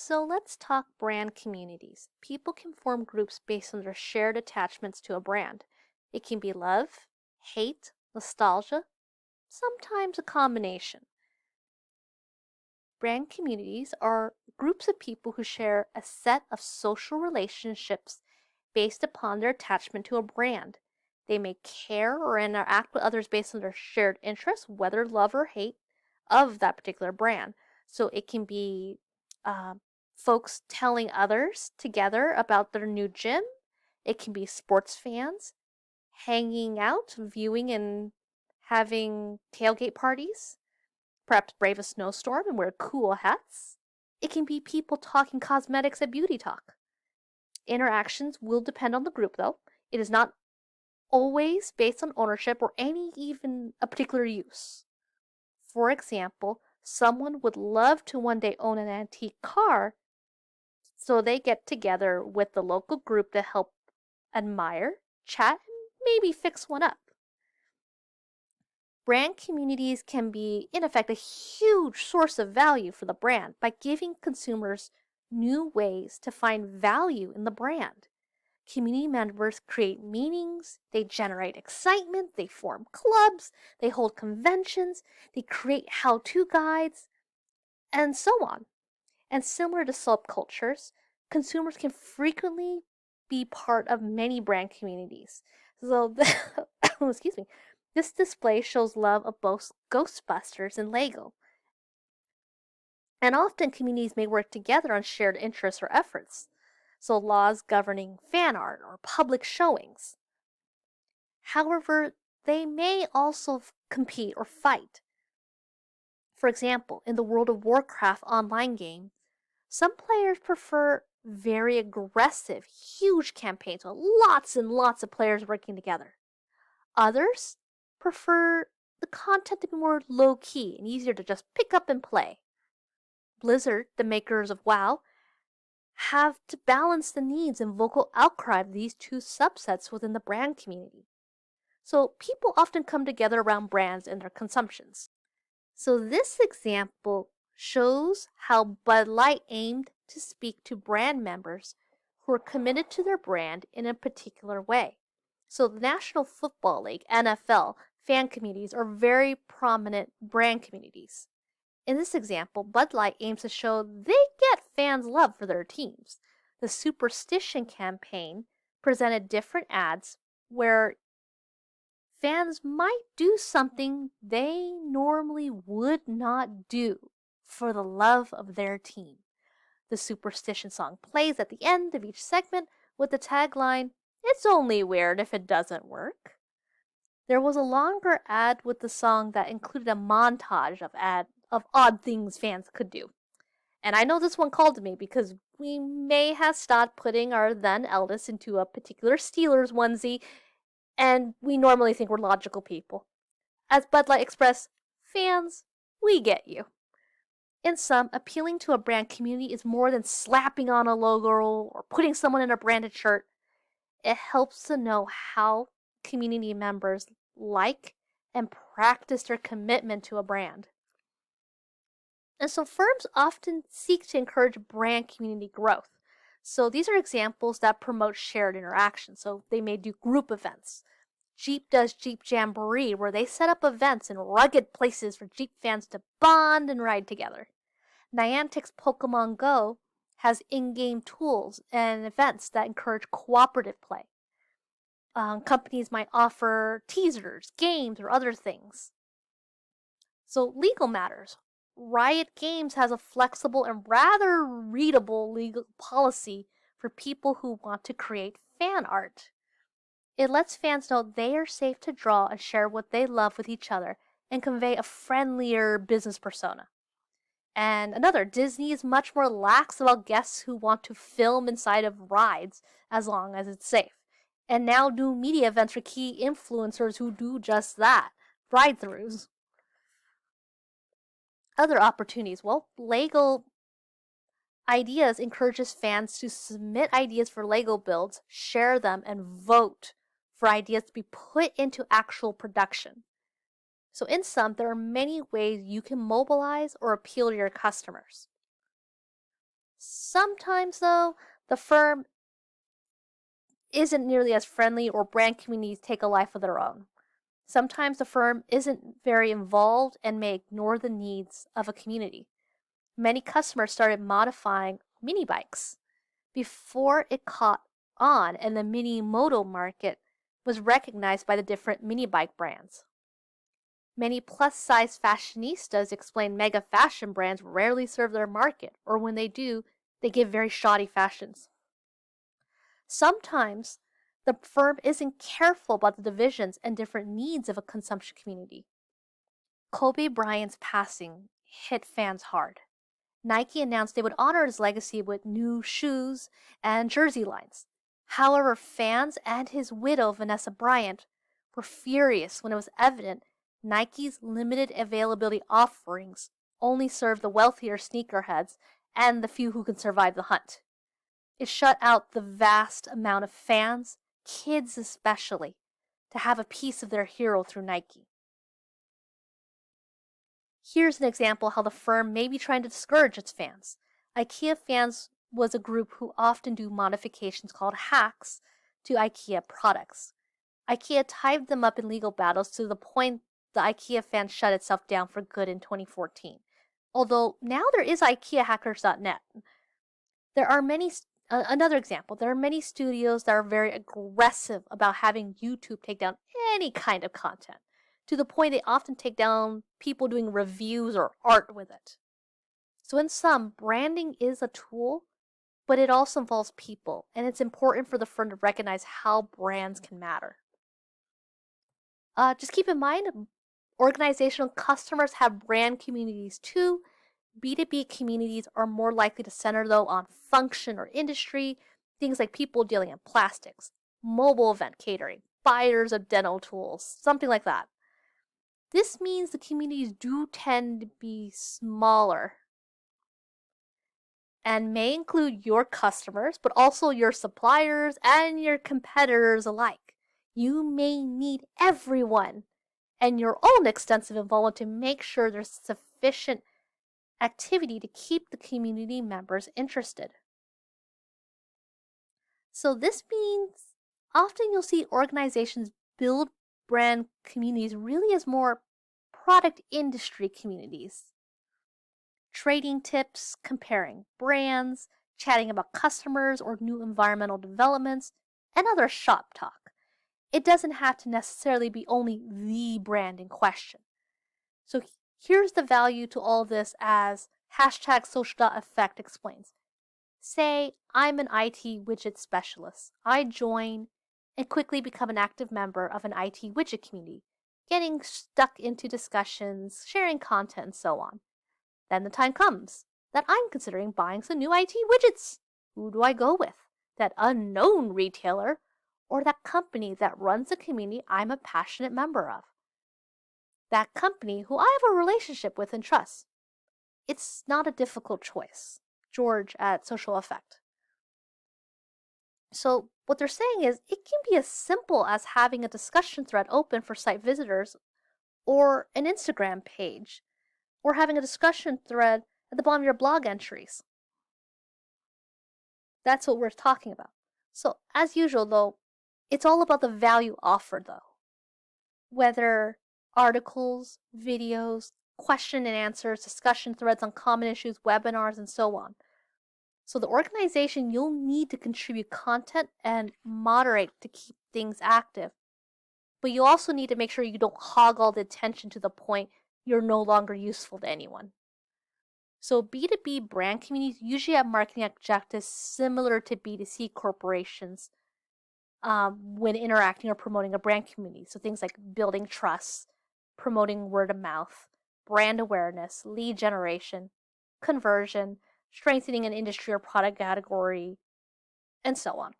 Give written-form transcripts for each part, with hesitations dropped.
So let's talk brand communities. People can form groups based on their shared attachments to a brand. It can be love, hate, nostalgia, sometimes a combination. Brand communities are groups of people who share a set of social relationships based upon their attachment to a brand. They may care or interact with others based on their shared interests, whether love or hate, of that particular brand. So it can be uh, folks telling others together about their new gym. It can be sports fans hanging out, viewing, and having tailgate parties. Perhaps brave a snowstorm and wear cool hats. It can be people talking cosmetics and beauty talk. Interactions will depend on the group, though. It is not always based on ownership or any even a particular use. For example, someone would love to one day own an antique car, so they get together with the local group to help admire, chat, and maybe fix one up. Brand communities can be, in effect, a huge source of value for the brand by giving consumers new ways to find value in the brand. Community members create meetings, they generate excitement, they form clubs, they hold conventions, they create how to guides, and so on. And similar to subcultures, consumers can frequently be part of many brand communities. So, excuse me, this display shows love of both Ghostbusters and Lego. And often communities may work together on shared interests or efforts. So, laws governing fan art or public showings. However, they may also compete or fight. For example, in the World of Warcraft online game, some players prefer very aggressive, huge campaigns with lots and lots of players working together. Others prefer the content to be more low key and easier to just pick up and play. Blizzard, the makers of WoW, have to balance the needs and vocal outcry of these two subsets within the brand community. So people often come together around brands and their consumptions. So this example shows how Bud Light aimed to speak to brand members who are committed to their brand in a particular way. So the National Football League, NFL, fan communities are very prominent brand communities. In this example, Bud Light aims to show they get fans' love for their teams. The Superstition campaign presented different ads where fans might do something they normally would not do for the love of their team. The Superstition song plays at the end of each segment with the tagline, "It's only weird if it doesn't work." There was a longer ad with the song that included a montage of odd things fans could do. And I know this one called to me because we may have stopped putting our then eldest into a particular Steelers onesie, and we normally think we're logical people. As Bud Light expressed, fans, we get you. In sum, appealing to a brand community is more than slapping on a logo or putting someone in a branded shirt. It helps to know how community members like and practice their commitment to a brand. And so firms often seek to encourage brand community growth. So these are examples that promote shared interaction. So they may do group events. Jeep does Jeep Jamboree, where they set up events in rugged places for Jeep fans to bond and ride together. Niantic's Pokemon Go has in-game tools and events that encourage cooperative play. Companies might offer teasers, games, or other things. So legal matters. Riot Games has a flexible and rather readable legal policy for people who want to create fan art. It lets fans know they are safe to draw and share what they love with each other and convey a friendlier business persona. And another, Disney is much more lax about guests who want to film inside of rides as long as it's safe. And now do media events for key influencers who do just that, ride-throughs. Other opportunities, well, Lego Ideas encourages fans to submit ideas for Lego builds, share them, and vote for ideas to be put into actual production. So in sum, there are many ways you can mobilize or appeal to your customers. Sometimes, though, the firm isn't nearly as friendly or brand communities take a life of their own. Sometimes the firm isn't very involved and may ignore the needs of a community. Many customers started modifying mini bikes before it caught on and the mini moto market was recognized by the different mini bike brands. Many plus-size fashionistas explain mega fashion brands rarely serve their market, or when they do, they give very shoddy fashions. Sometimes the firm isn't careful about the divisions and different needs of a consumption community. Kobe Bryant's passing hit fans hard. Nike announced they would honor his legacy with new shoes and jersey lines. However, fans and his widow, Vanessa Bryant, were furious when it was evident Nike's limited availability offerings only served the wealthier sneakerheads and the few who could survive the hunt. It shut out the vast amount of fans, kids especially, to have a piece of their hero through Nike. Here's an example how the firm may be trying to discourage its fans. IKEA fans was a group who often do modifications called hacks to IKEA products. IKEA tied them up in legal battles to the point the IKEA fan shut itself down for good in 2014. Although now there is IKEAhackers.net. There are another example, there are many studios that are very aggressive about having YouTube take down any kind of content, to the point they often take down people doing reviews or art with it. So in sum, branding is a tool, but it also involves people, and it's important for the firm to recognize how brands can matter. Just keep in mind, organizational customers have brand communities too. B2B communities are more likely to center, though, on function or industry, things like people dealing in plastics, mobile event catering, buyers of dental tools, something like that. This means the communities do tend to be smaller and may include your customers, but also your suppliers and your competitors alike. You may need everyone and your own extensive involvement to make sure there's sufficient activity to keep the community members interested. So this means often you'll see organizations build brand communities really as more product industry communities. Trading tips, comparing brands, chatting about customers or new environmental developments, and other shop talk. It doesn't have to necessarily be only the brand in question. So here's the value to all this as #social.effect explains. Say I'm an IT widget specialist. I join and quickly become an active member of an IT widget community, getting stuck into discussions, sharing content, and so on. Then the time comes that I'm considering buying some new IT widgets. Who do I go with? That unknown retailer or that company that runs a community I'm a passionate member of? That company who I have a relationship with and trust. It's not a difficult choice. George at Social Effect. So what they're saying is it can be as simple as having a discussion thread open for site visitors or an Instagram page, or having a discussion thread at the bottom of your blog entries. That's what we're talking about. So as usual though, it's all about the value offered though. Whether articles, videos, question and answers, discussion threads on common issues, webinars, and so on. So the organization, you'll need to contribute content and moderate to keep things active. But you also need to make sure you don't hog all the attention to the point you're no longer useful to anyone. So B2B brand communities usually have marketing objectives similar to B2C corporations when interacting or promoting a brand community. So things like building trust, promoting word of mouth, brand awareness, lead generation, conversion, strengthening an industry or product category, and so on.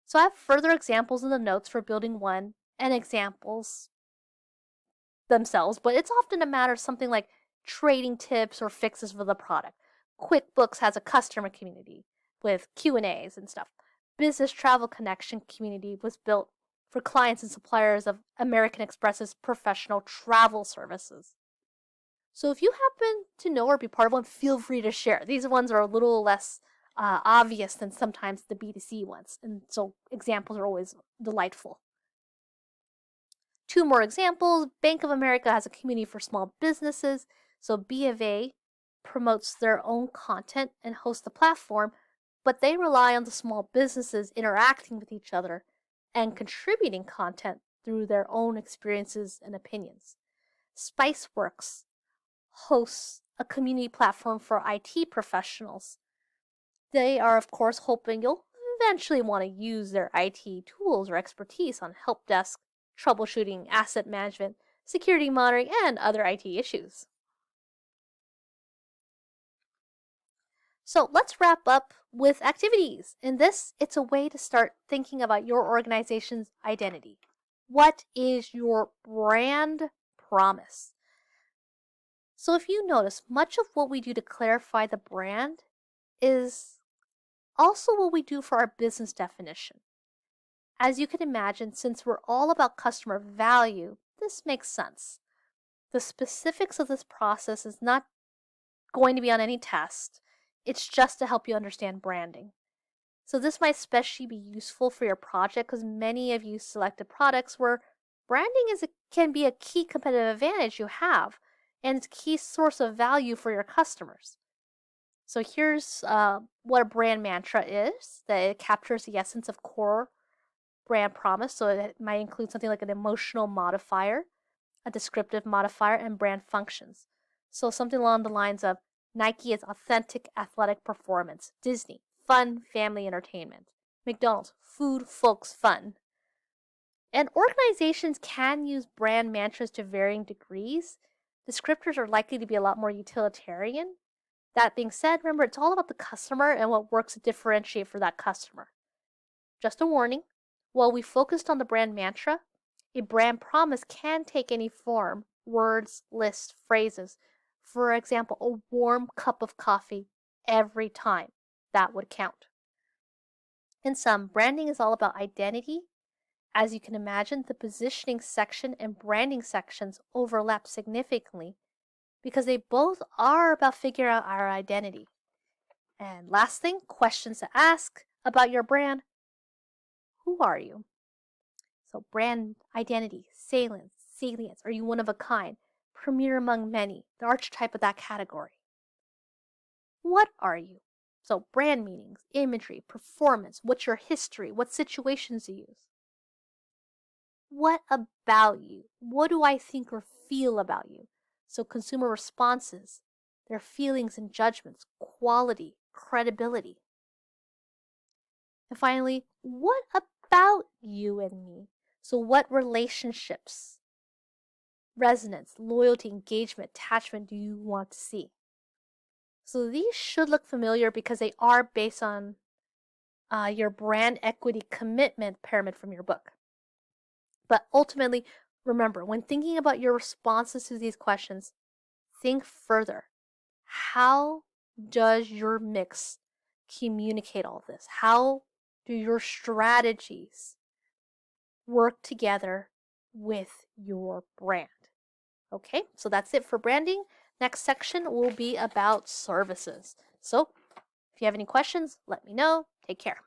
So I have further examples in the notes for building one and examples themselves, but it's often a matter of something like trading tips or fixes for the product. QuickBooks has a customer community with Q&As and stuff. Business Travel Connection community was built for clients and suppliers of American Express's professional travel services. So if you happen to know or be part of one, feel free to share. These ones are a little less obvious than sometimes the B2C ones. And so examples are always delightful. 2 more examples. Bank of America has a community for small businesses. So B of A promotes their own content and hosts the platform, but they rely on the small businesses interacting with each other and contributing content through their own experiences and opinions. Spiceworks hosts a community platform for IT professionals. They are, of course, hoping you'll eventually want to use their IT tools or expertise on help desk, troubleshooting, asset management, security monitoring, and other IT issues. So let's wrap up with activities. In this, it's a way to start thinking about your organization's identity. What is your brand promise? So if you notice, much of what we do to clarify the brand is also what we do for our business definition. As you can imagine, since we're all about customer value, this makes sense. The specifics of this process is not going to be on any test. It's just to help you understand branding. So this might especially be useful for your project because many of you selected products where branding can be a key competitive advantage you have and it's a key source of value for your customers. So here's what a brand mantra is, that it captures the essence of core brand promise. So it might include something like an emotional modifier, a descriptive modifier, and brand functions. So something along the lines of Nike is authentic athletic performance. Disney, fun family entertainment. McDonald's, food, folks, fun. And organizations can use brand mantras to varying degrees. Descriptors are likely to be a lot more utilitarian. That being said, remember, it's all about the customer and what works to differentiate for that customer. Just a warning, while we focused on the brand mantra, a brand promise can take any form: words, lists, phrases. For example, a warm cup of coffee every time. That would count. In sum, branding is all about identity. As you can imagine, the positioning section and branding sections overlap significantly because they both are about figuring out our identity. And last thing, questions to ask about your brand. Who are you? So brand identity, salience. Are you one of a kind? Premier among many, the archetype of that category. What are you? So brand meanings, imagery, performance, what's your history, what situations you use. What about you? What do I think or feel about you? So consumer responses, their feelings and judgments, quality, credibility. And finally, what about you and me? So what relationships, resonance, loyalty, engagement, attachment do you want to see? So these should look familiar because they are based on your brand equity commitment pyramid from your book. But ultimately, remember, when thinking about your responses to these questions, think further. How does your mix communicate all this? How do your strategies work together with your brand? Okay, so that's it for branding. Next section will be about services. So if you have any questions, let me know. Take care.